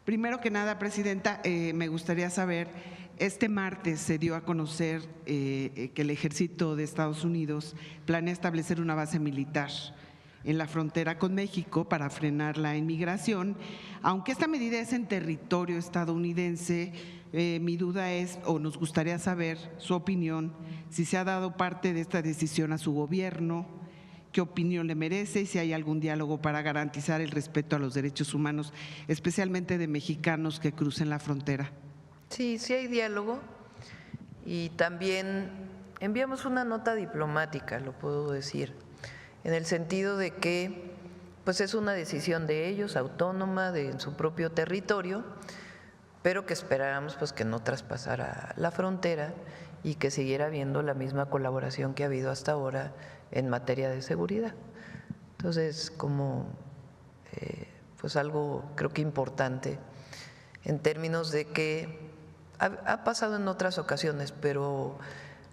Primero que nada, Presidenta, me gustaría saber, este martes se dio a conocer que el Ejército de Estados Unidos planea establecer una base militar en la frontera con México para frenar la inmigración. Aunque esta medida es en territorio estadounidense, mi duda es, o nos gustaría saber su opinión, si se ha dado parte de esta decisión a su gobierno, qué opinión le merece y si hay algún diálogo para garantizar el respeto a los derechos humanos, especialmente de mexicanos que crucen la frontera. Sí, sí hay diálogo y también enviamos una nota diplomática, lo puedo decir, en el sentido de que pues es una decisión de ellos, autónoma, en su propio territorio, pero que esperáramos pues que no traspasara la frontera y que siguiera habiendo la misma colaboración que ha habido hasta ahora en materia de seguridad. Entonces, como pues algo creo que importante en términos de que ha pasado en otras ocasiones, pero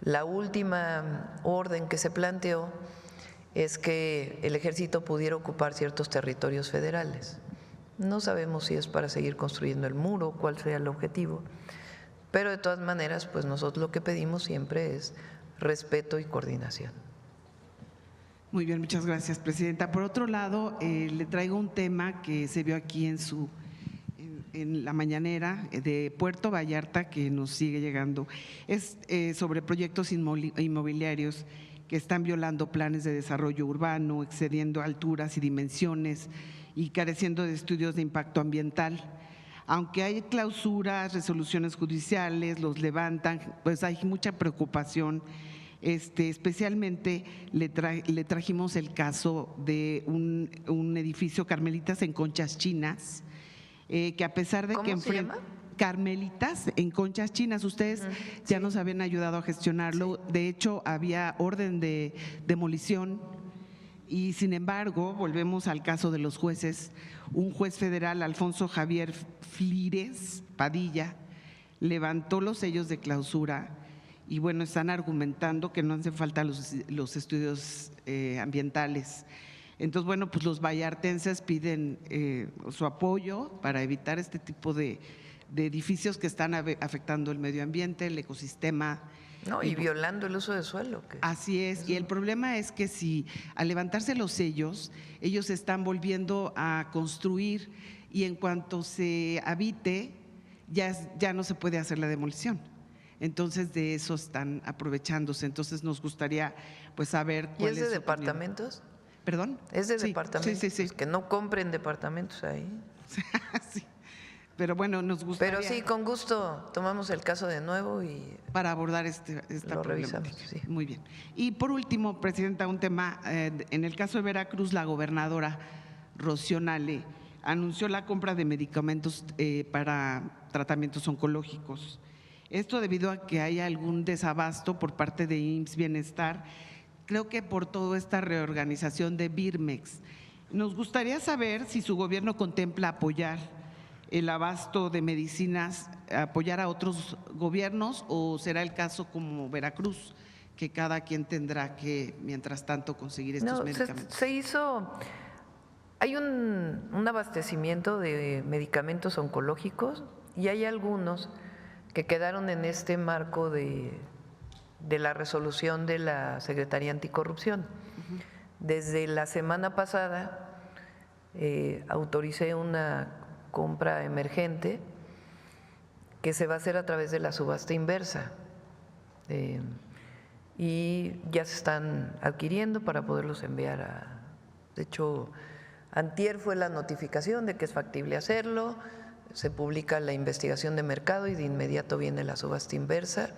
la última orden que se planteó es que el ejército pudiera ocupar ciertos territorios federales. No sabemos si es para seguir construyendo el muro, cuál sea el objetivo, pero de todas maneras, pues nosotros lo que pedimos siempre es respeto y coordinación. Muy bien, muchas gracias, Presidenta. Por otro lado, le traigo un tema que se vio aquí en la mañanera de Puerto Vallarta, que nos sigue llegando. Es sobre proyectos inmobiliarios que están violando planes de desarrollo urbano, excediendo alturas y dimensiones y careciendo de estudios de impacto ambiental. Aunque hay clausuras, resoluciones judiciales, los levantan, pues hay mucha preocupación. Especialmente le trajimos el caso de un edificio Carmelitas en Conchas Chinas, que a pesar de que… ¿Cómo se llama? Carmelitas en Conchas Chinas, ustedes ya nos habían ayudado a gestionarlo, de hecho había orden de demolición y sin embargo, volvemos al caso de los jueces, un juez federal, Alfonso Javier Flires Padilla, levantó los sellos de clausura y bueno, están argumentando que no hacen falta los estudios ambientales. Entonces, bueno, pues los vallartenses piden su apoyo para evitar este tipo de edificios que están afectando el medio ambiente, el ecosistema. No, y violando el uso de suelo. Así es, y el problema es que si al levantarse los sellos, ellos están volviendo a construir y en cuanto se habite, ya no se puede hacer la demolición. Entonces de eso están aprovechándose. Entonces nos gustaría pues saber cuál es de departamentos. ¿Perdón? Es de departamentos. Sí. Pues que no compren departamentos ahí. Sí. Pero bueno, nos gustaría… Pero sí, con gusto tomamos el caso de nuevo y… para abordar esta lo problemática. revisamos, sí. Muy bien. Y por último, Presidenta, un tema, en el caso de Veracruz, la gobernadora Rocío Nale anunció la compra de medicamentos para tratamientos oncológicos. Esto debido a que hay algún desabasto por parte de IMSS Bienestar, creo que por toda esta reorganización de Birmex. Nos gustaría saber si su gobierno contempla apoyar el abasto de medicinas, apoyar a otros gobiernos o será el caso como Veracruz, que cada quien tendrá que, mientras tanto, conseguir estos medicamentos. Hay un abastecimiento de medicamentos oncológicos y hay algunos que quedaron en este marco de la resolución de la Secretaría Anticorrupción. Desde la semana pasada autoricé una compra emergente que se va a hacer a través de la subasta inversa y ya se están adquiriendo para poderlos enviar de hecho, antier fue la notificación de que es factible hacerlo, se publica la investigación de mercado y de inmediato viene la subasta inversa,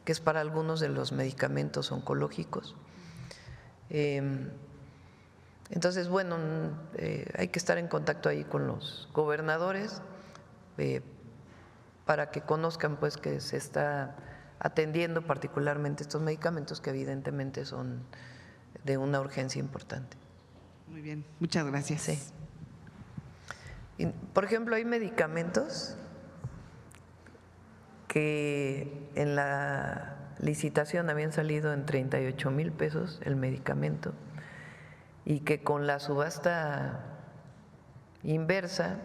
que es para algunos de los medicamentos oncológicos. Entonces, bueno, hay que estar en contacto ahí con los gobernadores para que conozcan pues que se está atendiendo particularmente estos medicamentos que evidentemente son de una urgencia importante. Muy bien, muchas gracias. Sí. Y, por ejemplo, hay medicamentos que en la licitación habían salido en 38,000 pesos el medicamento y que con la subasta inversa,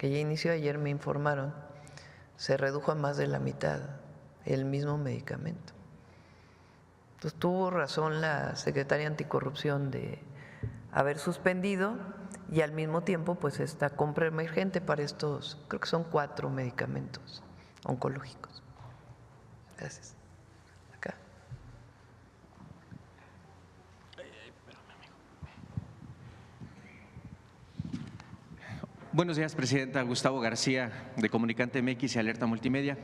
que ya inició ayer, me informaron, se redujo a más de la mitad el mismo medicamento. Entonces tuvo razón la secretaria anticorrupción de haber suspendido y al mismo tiempo pues esta compra emergente para estos, creo que son 4 medicamentos oncológicos. Gracias. Acá. Buenos días, Presidenta. Gustavo García, de Comunicante MX y Alerta Multimedia.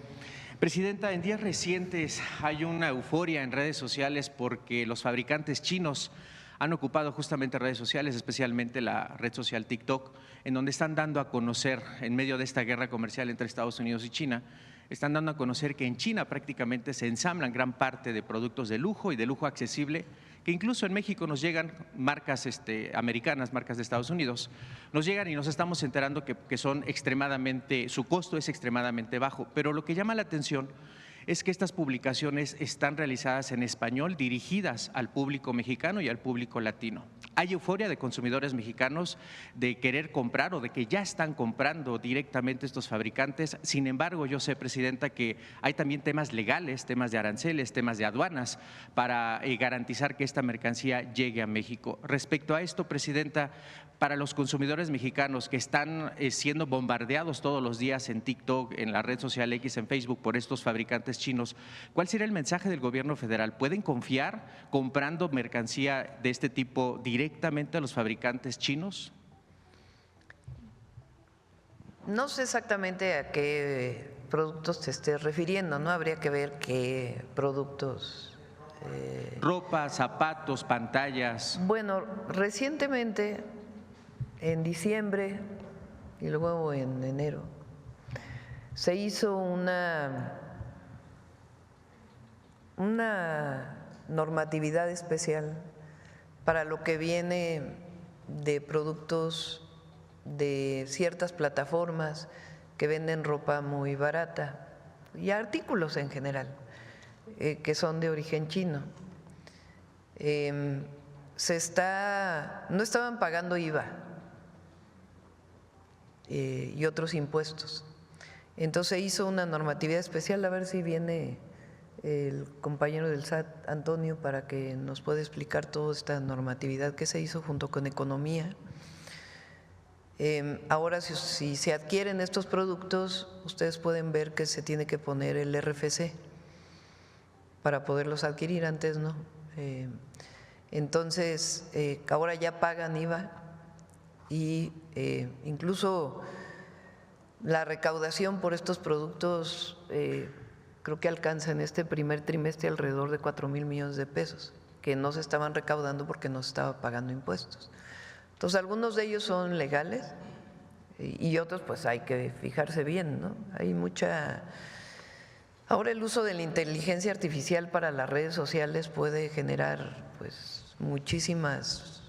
Presidenta, en días recientes hay una euforia en redes sociales porque los fabricantes chinos han ocupado justamente redes sociales, especialmente la red social TikTok, en donde están dando a conocer, en medio de esta guerra comercial entre Estados Unidos y China, están dando a conocer que en China prácticamente se ensamblan gran parte de productos de lujo y de lujo accesible, que incluso en México nos llegan marcas americanas, marcas de Estados Unidos, nos llegan y nos estamos enterando que son extremadamente, su costo es extremadamente bajo. Pero lo que llama la atención es que estas publicaciones están realizadas en español, dirigidas al público mexicano y al público latino. Hay euforia de consumidores mexicanos de querer comprar o de que ya están comprando directamente estos fabricantes. Sin embargo, yo sé, Presidenta, que hay también temas legales, temas de aranceles, temas de aduanas para garantizar que esta mercancía llegue a México. Respecto a esto, Presidenta, para los consumidores mexicanos que están siendo bombardeados todos los días en TikTok, en la red social X, en Facebook, por estos fabricantes chinos, ¿cuál sería el mensaje del gobierno federal? ¿Pueden confiar comprando mercancía de este tipo directamente a los fabricantes chinos? No sé exactamente a qué productos te estés refiriendo, ¿no? Habría que ver qué productos. Ropa, zapatos, pantallas. Bueno, recientemente, en diciembre y luego en enero, se hizo una normatividad especial para lo que viene de productos de ciertas plataformas que venden ropa muy barata y artículos en general que son de origen chino. No estaban pagando IVA y otros impuestos. Entonces hizo una normatividad especial, a ver si viene el compañero del SAT, Antonio, para que nos pueda explicar toda esta normatividad que se hizo junto con Economía. Ahora, si se adquieren estos productos, ustedes pueden ver que se tiene que poner el RFC para poderlos adquirir, antes no. Entonces, ahora ya pagan IVA y incluso la recaudación por estos productos creo que alcanza en este primer trimestre alrededor de 4,000 millones de pesos, que no se estaban recaudando porque no se estaba pagando impuestos. Entonces, algunos de ellos son legales y otros pues hay que fijarse bien, ¿no? Hay mucha… Ahora el uso de la inteligencia artificial para las redes sociales puede generar pues muchísimas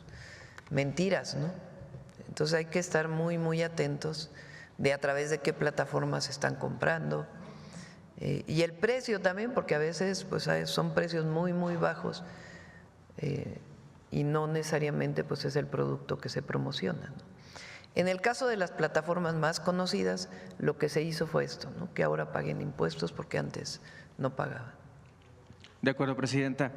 mentiras, ¿no? Entonces hay que estar muy, muy atentos de a través de qué plataformas están comprando y el precio también, porque a veces pues son precios muy, muy bajos y no necesariamente pues es el producto que se promociona, ¿no? En el caso de las plataformas más conocidas, lo que se hizo fue esto, ¿no? Que ahora paguen impuestos porque antes no pagaban. De acuerdo, Presidenta.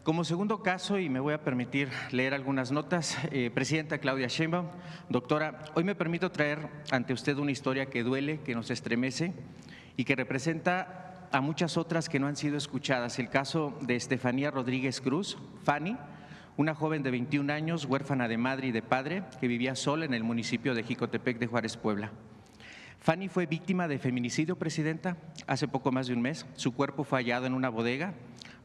Como segundo caso, y me voy a permitir leer algunas notas, Presidenta Claudia Sheinbaum, doctora, hoy me permito traer ante usted una historia que duele, que nos estremece y que representa a muchas otras que no han sido escuchadas. El caso de Estefanía Rodríguez Cruz, Fanny, una joven de 21 años, huérfana de madre y de padre, que vivía sola en el municipio de Jicotepec de Juárez, Puebla. Fanny fue víctima de feminicidio, Presidenta, hace poco más de un mes. Su cuerpo fue hallado en una bodega.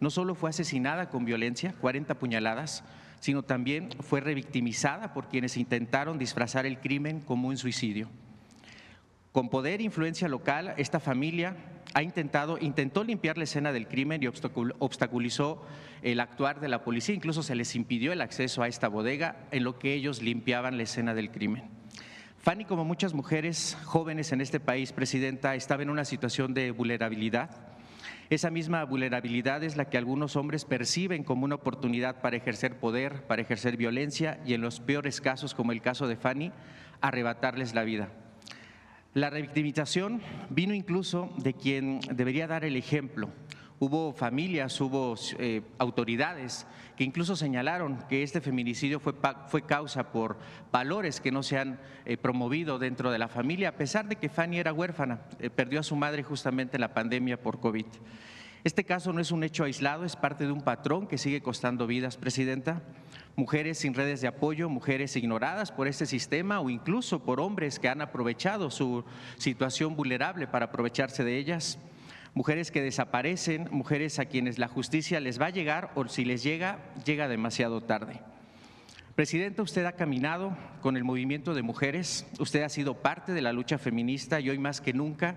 No solo fue asesinada con violencia, 40 puñaladas, sino también fue revictimizada por quienes intentaron disfrazar el crimen como un suicidio. Con poder e influencia local, esta familia intentó limpiar la escena del crimen y obstaculizó el actuar de la policía. Incluso se les impidió el acceso a esta bodega en lo que ellos limpiaban la escena del crimen. Fanny, como muchas mujeres jóvenes en este país, Presidenta, estaba en una situación de vulnerabilidad. Esa misma vulnerabilidad es la que algunos hombres perciben como una oportunidad para ejercer poder, para ejercer violencia y, en los peores casos, como el caso de Fanny, arrebatarles la vida. La revictimización vino incluso de quien debería dar el ejemplo. Hubo familias, hubo autoridades que incluso señalaron que este feminicidio fue causa por valores que no se han promovido dentro de la familia, a pesar de que Fanny era huérfana, perdió a su madre justamente en la pandemia por COVID. Este caso no es un hecho aislado, es parte de un patrón que sigue costando vidas, Presidenta. Mujeres sin redes de apoyo, mujeres ignoradas por este sistema o incluso por hombres que han aprovechado su situación vulnerable para aprovecharse de ellas. Mujeres que desaparecen, mujeres a quienes la justicia les va a llegar o si les llega, llega demasiado tarde. Presidenta, usted ha caminado con el movimiento de mujeres, usted ha sido parte de la lucha feminista y hoy más que nunca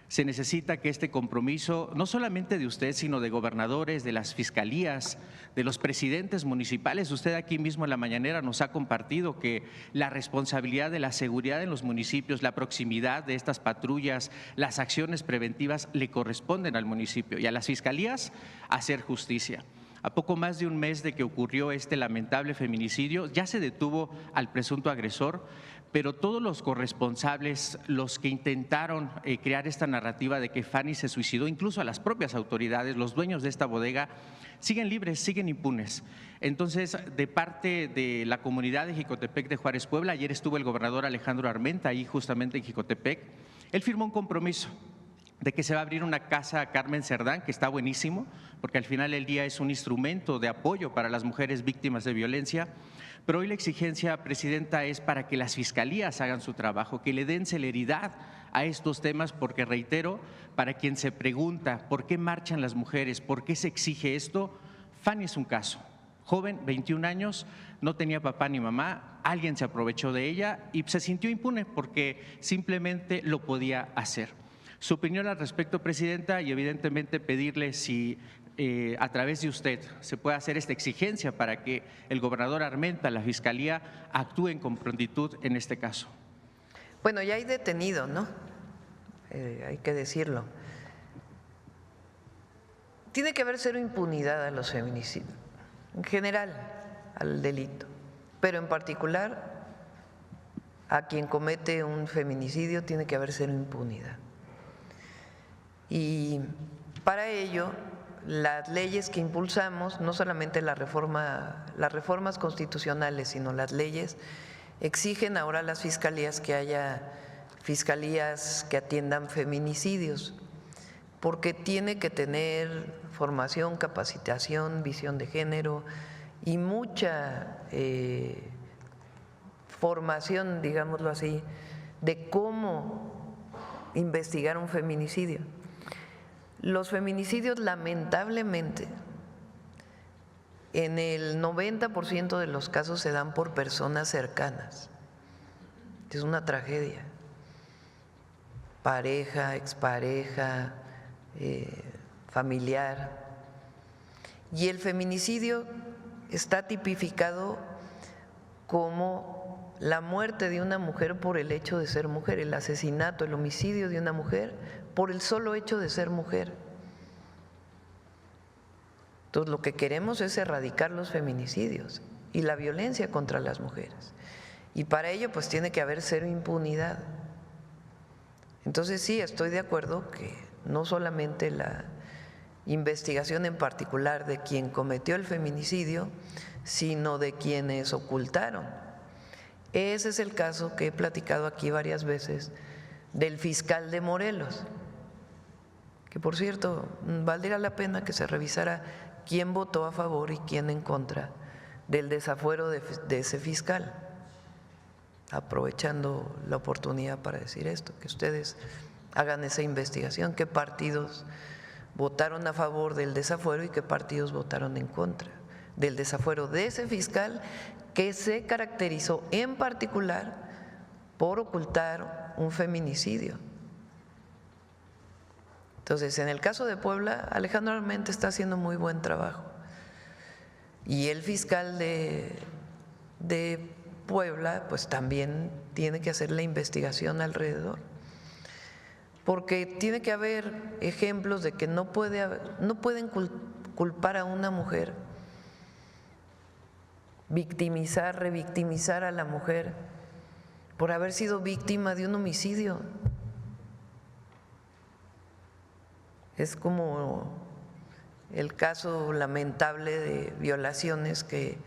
se necesita que este compromiso, no solamente de usted, sino de gobernadores, de las fiscalías, de los presidentes municipales. Usted aquí mismo en la mañanera nos ha compartido que la responsabilidad de la seguridad en los municipios, la proximidad de estas patrullas, las acciones preventivas le corresponden al municipio y a las fiscalías hacer justicia. A poco más de un mes de que ocurrió este lamentable feminicidio, ya se detuvo al presunto agresor, pero todos los corresponsables, los que intentaron crear esta narrativa de que Fanny se suicidó, incluso a las propias autoridades, los dueños de esta bodega, siguen libres, siguen impunes. Entonces, de parte de la comunidad de Jicotepec de Juárez, Puebla, ayer estuvo el gobernador Alejandro Armenta ahí justamente en Jicotepec, él firmó un compromiso de que se va a abrir una casa a Carmen Cerdán, que está buenísimo, porque al final del día es un instrumento de apoyo para las mujeres víctimas de violencia. Pero hoy la exigencia, Presidenta, es para que las fiscalías hagan su trabajo, que le den celeridad a estos temas, porque reitero, para quien se pregunta por qué marchan las mujeres, por qué se exige esto, Fanny es un caso. Joven, 21 años, no tenía papá ni mamá, alguien se aprovechó de ella y se sintió impune porque simplemente lo podía hacer. Su opinión al respecto, Presidenta, y evidentemente pedirle si a través de usted se puede hacer esta exigencia para que el gobernador Armenta, la Fiscalía, actúen con prontitud en este caso. Bueno, ya hay detenido, ¿no? Hay que decirlo. Tiene que haber cero impunidad a los feminicidios, en general al delito, pero en particular a quien comete un feminicidio tiene que haber cero impunidad. Y para ello, las leyes que impulsamos, no solamente las reformas constitucionales, sino las leyes, exigen ahora a las fiscalías que haya fiscalías que atiendan feminicidios, porque tiene que tener formación, capacitación, visión de género y mucha formación, digámoslo así, de cómo investigar un feminicidio. Los feminicidios, lamentablemente, en el 90% de los casos se dan por personas cercanas. Es una tragedia. Pareja, expareja, familiar. Y el feminicidio está tipificado como la muerte de una mujer por el hecho de ser mujer, el asesinato, el homicidio de una mujer por el solo hecho de ser mujer. Entonces, lo que queremos es erradicar los feminicidios y la violencia contra las mujeres. Y para ello, pues tiene que haber cero impunidad. Entonces, sí, estoy de acuerdo que no solamente la investigación en particular de quien cometió el feminicidio, sino de quienes ocultaron. Ese es el caso que he platicado aquí varias veces del fiscal de Morelos, que por cierto, valdría la pena que se revisara quién votó a favor y quién en contra del desafuero de ese fiscal. Aprovechando la oportunidad para decir esto, que ustedes hagan esa investigación, qué partidos votaron a favor del desafuero y qué partidos votaron en contra del desafuero de ese fiscal que se caracterizó en particular por ocultar un feminicidio. Entonces, en el caso de Puebla, Alejandro Armenta está haciendo muy buen trabajo. Y el fiscal de Puebla, pues también tiene que hacer la investigación alrededor. Porque tiene que haber ejemplos de que no pueden culpar a una mujer, victimizar, revictimizar a la mujer por haber sido víctima de un homicidio. Es como el caso lamentable de violaciones que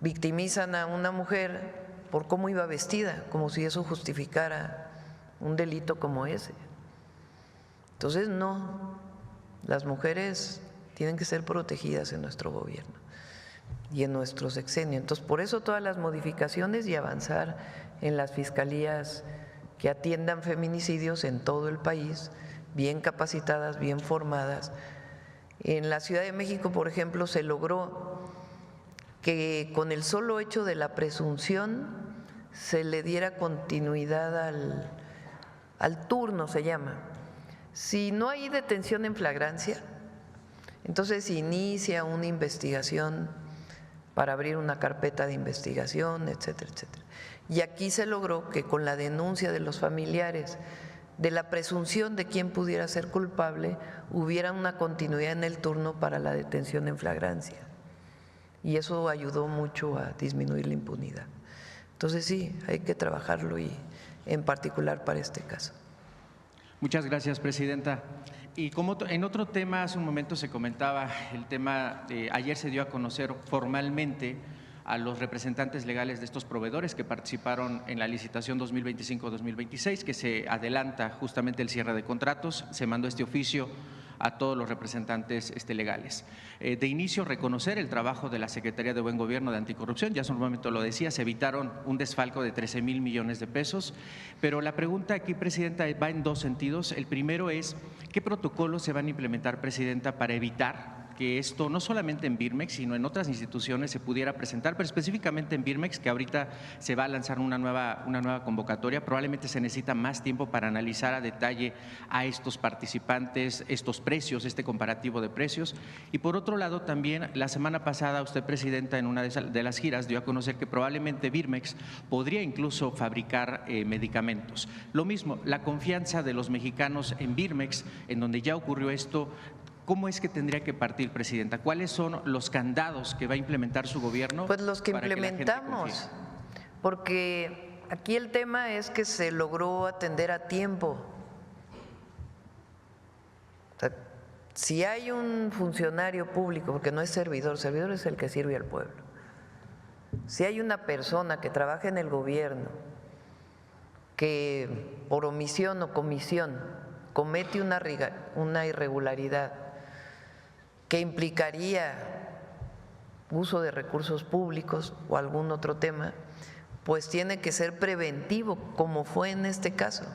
victimizan a una mujer por cómo iba vestida, como si eso justificara un delito como ese. Entonces, no, las mujeres tienen que ser protegidas en nuestro gobierno y en nuestro sexenio. Entonces, por eso todas las modificaciones y avanzar en las fiscalías que atiendan feminicidios en todo el país, bien capacitadas, bien formadas. En la Ciudad de México, por ejemplo, se logró que con el solo hecho de la presunción se le diera continuidad al turno, se llama. Si no hay detención en flagrancia, entonces se inicia una investigación para abrir una carpeta de investigación, etcétera, etcétera. Y aquí se logró que con la denuncia de los familiares de la presunción de quién pudiera ser culpable, hubiera una continuidad en el turno para la detención en flagrancia. Y eso ayudó mucho a disminuir la impunidad. Entonces sí, hay que trabajarlo y en particular para este caso. Muchas gracias, presidenta. Y como en otro tema, hace un momento se comentaba el tema, ayer se dio a conocer formalmente a los representantes legales de estos proveedores que participaron en la licitación 2025-2026, que se adelanta justamente el cierre de contratos. Se mandó este oficio a todos los representantes legales. De inicio, reconocer el trabajo de la Secretaría de Buen Gobierno de Anticorrupción, ya hace un momento lo decía, se evitaron un desfalco de 13,000 millones de pesos, pero la pregunta aquí, presidenta, va en dos sentidos. El primero es, ¿qué protocolos se van a implementar, presidenta, para evitar que esto no solamente en Birmex, sino en otras instituciones se pudiera presentar, pero específicamente en Birmex, que ahorita se va a lanzar una nueva convocatoria? Probablemente se necesita más tiempo para analizar a detalle a estos participantes, estos precios, este comparativo de precios. Y por otro lado, también la semana pasada usted, presidenta, en una de las giras dio a conocer que probablemente Birmex podría incluso fabricar medicamentos. Lo mismo, la confianza de los mexicanos en Birmex, en donde ya ocurrió esto. ¿Cómo es que tendría que partir, presidenta? ¿Cuáles son los candados que va a implementar su gobierno? Pues los que implementamos, porque aquí el tema es que se logró atender a tiempo. O sea, si hay un funcionario público, porque no es servidor, servidor es el que sirve al pueblo. Si hay una persona que trabaja en el gobierno que por omisión o comisión comete una irregularidad que implicaría uso de recursos públicos o algún otro tema, pues tiene que ser preventivo, como fue en este caso.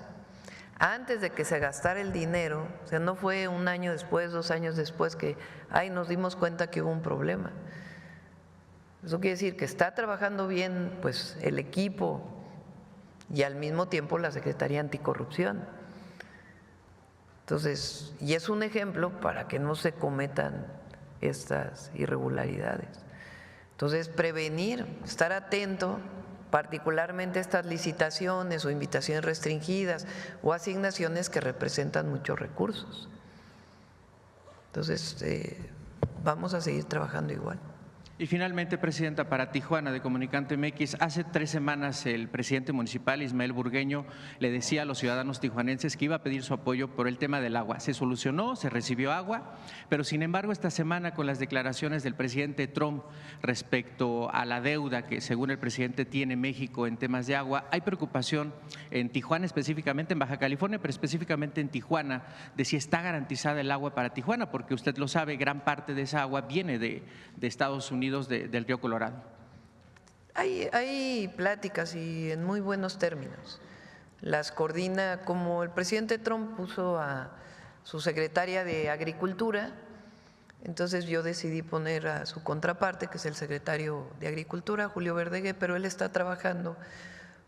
Antes de que se gastara el dinero, o sea, no fue un año después, 2 años después que nos dimos cuenta que hubo un problema. Eso quiere decir que está trabajando bien pues el equipo y al mismo tiempo la Secretaría Anticorrupción. Entonces, y es un ejemplo para que no se cometan estas irregularidades. Entonces, prevenir, estar atento, particularmente a estas licitaciones o invitaciones restringidas o asignaciones que representan muchos recursos. Entonces, vamos a seguir trabajando igual. Y finalmente, presidenta, para Tijuana de Comunicante MX, hace 3 semanas el presidente municipal, Ismael Burgueño, le decía a los ciudadanos tijuanenses que iba a pedir su apoyo por el tema del agua. Se solucionó, se recibió agua, pero sin embargo esta semana con las declaraciones del presidente Trump respecto a la deuda que según el presidente tiene México en temas de agua, hay preocupación en Tijuana, específicamente en Baja California, pero específicamente en Tijuana, de si está garantizada el agua para Tijuana, porque usted lo sabe, gran parte de esa agua viene de Estados Unidos, del río Colorado. Hay pláticas y en muy buenos términos. Las coordina, como el presidente Trump puso a su secretaria de Agricultura, entonces yo decidí poner a su contraparte, que es el secretario de Agricultura, Julio Verdeguer, pero él está trabajando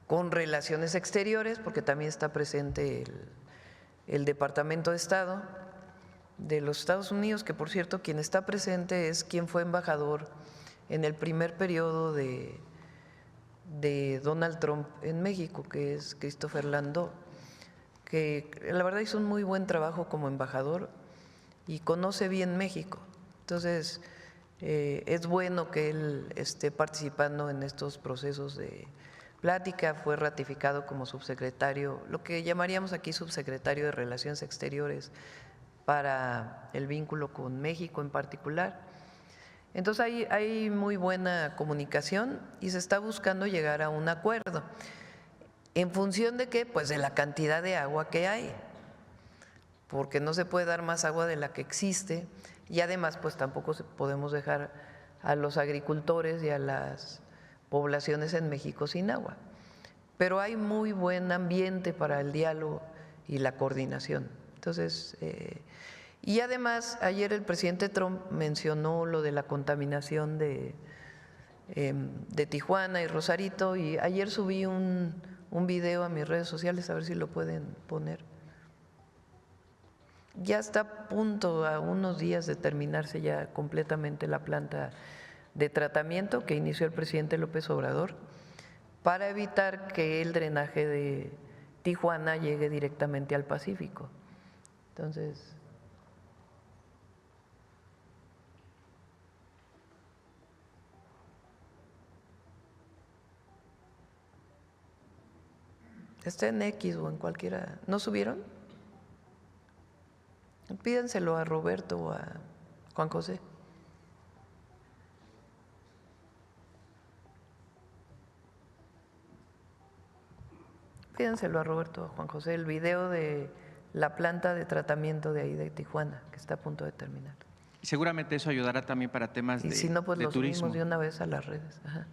con Relaciones Exteriores, porque también está presente el Departamento de Estado de los Estados Unidos, que por cierto quien está presente es quien fue embajador en el primer periodo de Donald Trump en México, que es Christopher Landau, que la verdad hizo un muy buen trabajo como embajador y conoce bien México. Entonces, es bueno que él esté participando en estos procesos plática fue ratificado como subsecretario, lo que llamaríamos aquí subsecretario de Relaciones Exteriores para el vínculo con México en particular. Entonces hay muy buena comunicación y se está buscando llegar a un acuerdo. ¿En función de qué? Pues de la cantidad de agua que hay, porque no se puede dar más agua de la que existe y además pues tampoco podemos dejar a los agricultores y a las poblaciones en México sin agua. Pero hay muy buen ambiente para el diálogo y la coordinación. Entonces, y además ayer el presidente Trump mencionó lo de la contaminación de Tijuana y Rosarito, y ayer subí un video a mis redes sociales, a ver si lo pueden poner. Ya está a punto, a unos días de terminarse ya completamente la planta de tratamiento que inició el presidente López Obrador para evitar que el drenaje de Tijuana llegue directamente al Pacífico. Entonces, está en X o en cualquiera. ¿No subieron? Pídenselo a Roberto o a Juan José. Pídenselo a Roberto o a Juan José, el video de la planta de tratamiento de ahí de Tijuana, que está a punto de terminar. Y seguramente eso ayudará también para temas Y si no, pues de lo turismo. subimos de una vez a las redes. Ajá.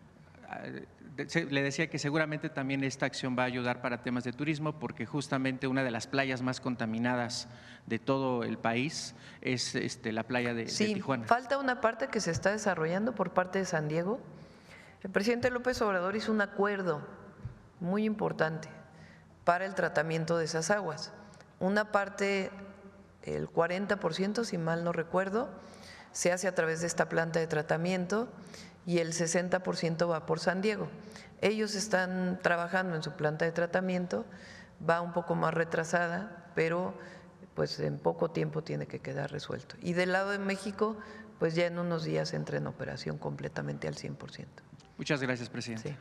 Le decía que seguramente también esta acción va a ayudar para temas de turismo, porque justamente una de las playas más contaminadas de todo el país es la playa de Tijuana. Falta una parte que se está desarrollando por parte de San Diego. El presidente López Obrador hizo un acuerdo muy importante para el tratamiento de esas aguas. Una parte, el 40%, si mal no recuerdo, se hace a través de esta planta de tratamiento y el 60% va por San Diego. Ellos están trabajando en su planta de tratamiento, va un poco más retrasada, pero pues en poco tiempo tiene que quedar resuelto. Y del lado de México, pues ya en unos días entra en operación completamente al 100%. Muchas gracias, presidente. Sí.